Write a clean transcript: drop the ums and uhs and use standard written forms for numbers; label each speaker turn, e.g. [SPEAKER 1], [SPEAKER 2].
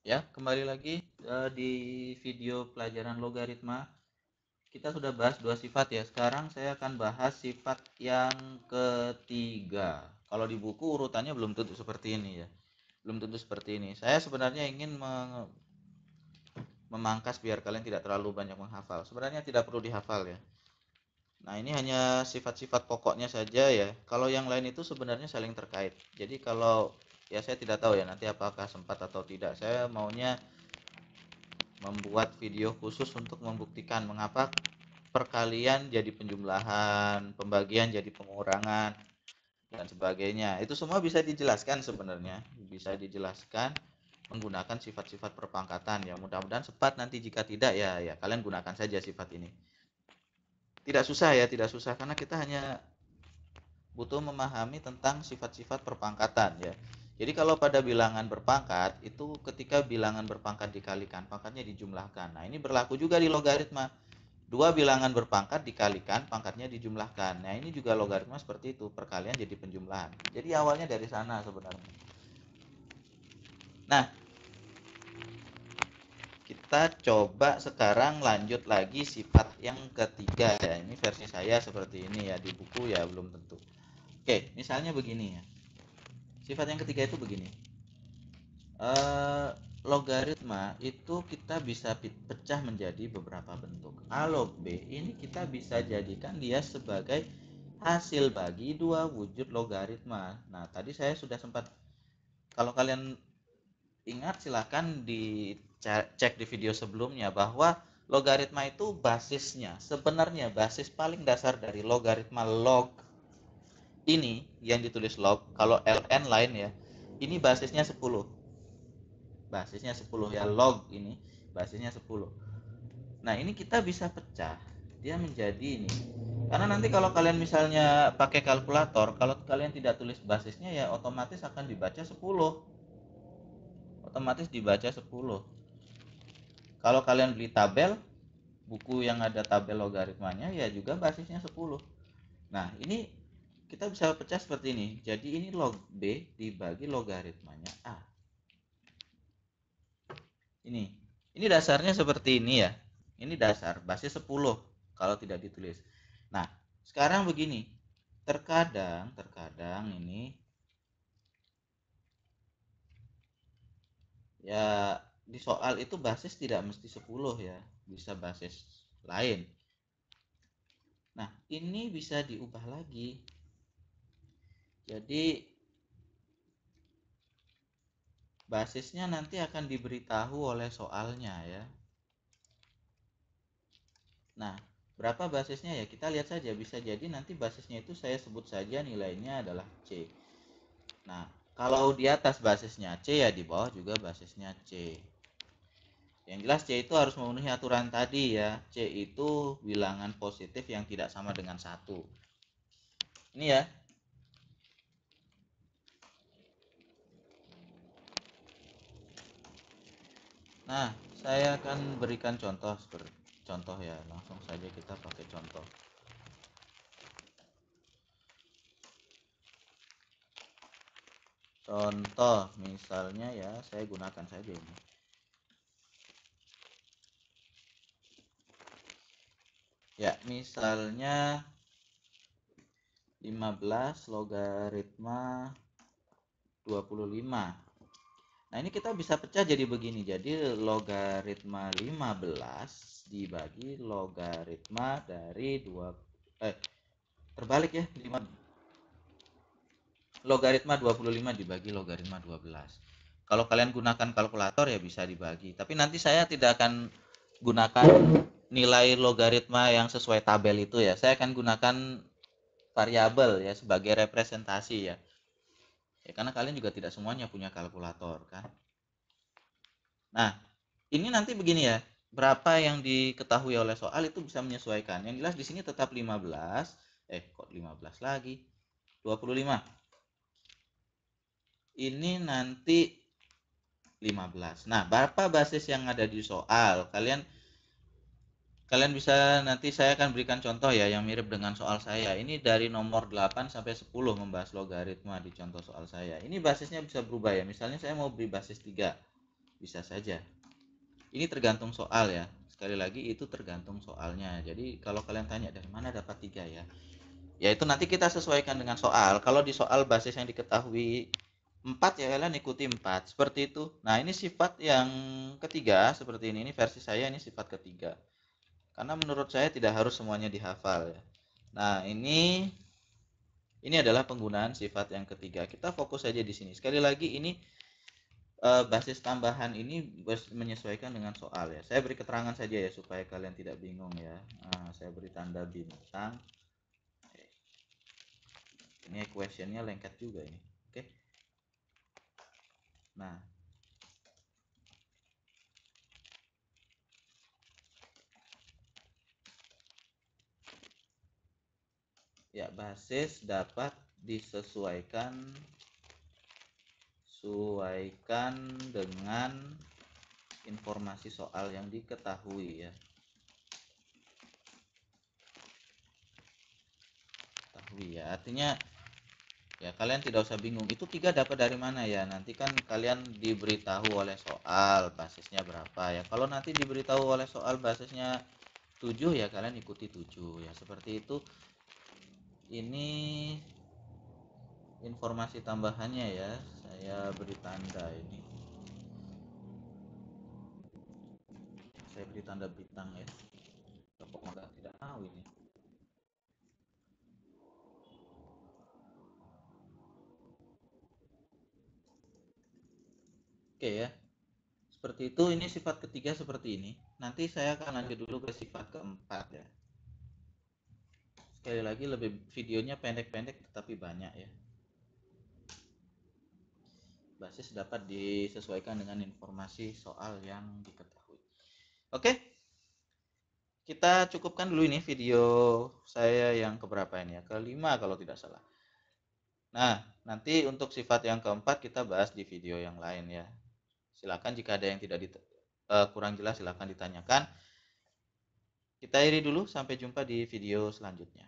[SPEAKER 1] Ya, kembali lagi di video pelajaran logaritma. Kita sudah bahas dua sifat ya. Sekarang saya akan bahas sifat yang ketiga. Kalau di buku urutannya belum tentu seperti ini ya. Belum tentu seperti ini. Saya sebenarnya ingin memangkas biar kalian tidak terlalu banyak menghafal. Sebenarnya tidak perlu dihafal ya. Nah, ini hanya sifat-sifat pokoknya saja ya. Kalau yang lain itu sebenarnya saling terkait. Jadi kalau ya saya tidak tahu ya nanti apakah sempat atau tidak. Saya maunya membuat video khusus untuk membuktikan mengapa perkalian jadi penjumlahan, pembagian jadi pengurangan, dan sebagainya. Itu semua bisa dijelaskan sebenarnya, bisa dijelaskan menggunakan sifat-sifat perpangkatan ya. Mudah-mudahan sempat, nanti jika tidak ya kalian gunakan saja sifat ini. Tidak susah ya, tidak susah karena kita hanya butuh memahami tentang sifat-sifat perpangkatan ya. Jadi kalau pada bilangan berpangkat itu ketika bilangan berpangkat dikalikan, pangkatnya dijumlahkan. Nah, ini berlaku juga di logaritma. Dua bilangan berpangkat dikalikan, pangkatnya dijumlahkan. Nah, ini juga logaritma seperti itu, perkalian jadi penjumlahan. Jadi awalnya dari sana sebenarnya. Nah, kita coba sekarang lanjut lagi sifat yang ketiga ya. Ini versi saya seperti ini ya, di buku ya belum tentu. Oke, misalnya begini ya. Sifat yang ketiga itu begini. Logaritma itu kita bisa pecah menjadi beberapa bentuk. A log B ini kita bisa jadikan dia sebagai hasil bagi dua wujud logaritma. Nah, tadi saya sudah sempat, kalau kalian ingat silahkan dicek di video sebelumnya bahwa logaritma itu basisnya, sebenarnya basis paling dasar dari logaritma log ini yang ditulis log, kalau ln lain ya, ini basisnya 10. Basisnya 10 ya, log ini basisnya 10. Nah, ini kita bisa pecah dia menjadi ini. Karena nanti kalau kalian misalnya pakai kalkulator, kalau kalian tidak tulis basisnya ya otomatis akan dibaca 10. Otomatis dibaca 10. Kalau kalian beli tabel, buku yang ada tabel logaritmanya ya juga basisnya 10. Nah, ini kita bisa pecah seperti ini. Jadi ini log B dibagi logaritmanya A. Ini. Ini dasarnya seperti ini ya. Ini dasar, basis 10 kalau tidak ditulis. Nah, sekarang begini. Terkadang ini ya di soal itu basis tidak mesti 10 ya, bisa basis lain. Nah, ini bisa diubah lagi. Jadi basisnya nanti akan diberitahu oleh soalnya ya. Nah, berapa basisnya ya kita lihat saja, bisa jadi nanti basisnya itu saya sebut saja nilainya adalah C. Nah, kalau di atas basisnya C ya di bawah juga basisnya C. Yang jelas C itu harus memenuhi aturan tadi ya. C itu bilangan positif yang tidak sama dengan 1. Ini ya. Nah, saya akan berikan contoh seperti contoh ya. Langsung saja kita pakai contoh. Contoh misalnya ya, saya gunakan saja ini. Ya, misalnya 15 logaritma 25. Nah, ini kita bisa pecah jadi begini. Jadi logaritma 15 dibagi logaritma dari 2 terbalik ya, 5 logaritma 25 dibagi logaritma 12. Kalau kalian gunakan kalkulator ya bisa dibagi. Tapi nanti saya tidak akan gunakan nilai logaritma yang sesuai tabel itu ya. Saya akan gunakan variabel ya sebagai representasi ya. Ya karena kalian juga tidak semuanya punya kalkulator kan. Nah, ini nanti begini ya. Berapa yang diketahui oleh soal itu bisa menyesuaikan. Yang jelas di sini tetap 15. Kok 15 lagi? 25. Ini nanti 15. Nah, berapa basis yang ada di soal? Kalian bisa, nanti saya akan berikan contoh ya yang mirip dengan soal saya. Ini dari nomor 8 sampai 10 membahas logaritma di contoh soal saya. Ini basisnya bisa berubah ya. Misalnya saya mau beri basis 3. Bisa saja. Ini tergantung soal ya. Sekali lagi itu tergantung soalnya. Jadi kalau kalian tanya dari mana dapat 3 ya. Ya itu nanti kita sesuaikan dengan soal. Kalau di soal basis yang diketahui 4 ya kalian ikuti 4. Seperti itu. Nah, ini sifat yang ketiga seperti ini. Ini versi saya, ini sifat ketiga. Karena menurut saya tidak harus semuanya dihafal ya. Nah, ini adalah penggunaan sifat yang ketiga. Kita fokus saja di sini. Sekali lagi ini basis tambahan ini menyesuaikan dengan soal ya. Saya beri keterangan saja ya supaya kalian tidak bingung ya. Nah, saya beri tanda bintang. Ini equationnya lengket juga ini. Oke. Nah, ya basis dapat disesuaikan dengan informasi soal yang diketahui ya. Artinya ya kalian tidak usah bingung itu 3 dapat dari mana ya, nanti kan kalian diberitahu oleh soal basisnya berapa ya. Kalau nanti diberitahu oleh soal basisnya 7 ya kalian ikuti 7 ya, seperti itu. Ini informasi tambahannya ya, saya beri tanda ini, saya beri tanda bintang ya. Kok tidak tahu ini. Oke ya, seperti itu. Ini sifat ketiga seperti ini. Nanti saya akan lanjut dulu ke sifat keempat ya. Sekali lagi videonya pendek-pendek tetapi banyak ya. Basis dapat disesuaikan dengan informasi soal yang diketahui. Oke, kita cukupkan dulu ini video saya yang keberapa ini ya, kelima kalau tidak salah. Nah, nanti untuk sifat yang keempat kita bahas di video yang lain ya. Silakan jika ada yang tidak kurang jelas silakan ditanyakan. Kita akhiri dulu, sampai jumpa di video selanjutnya.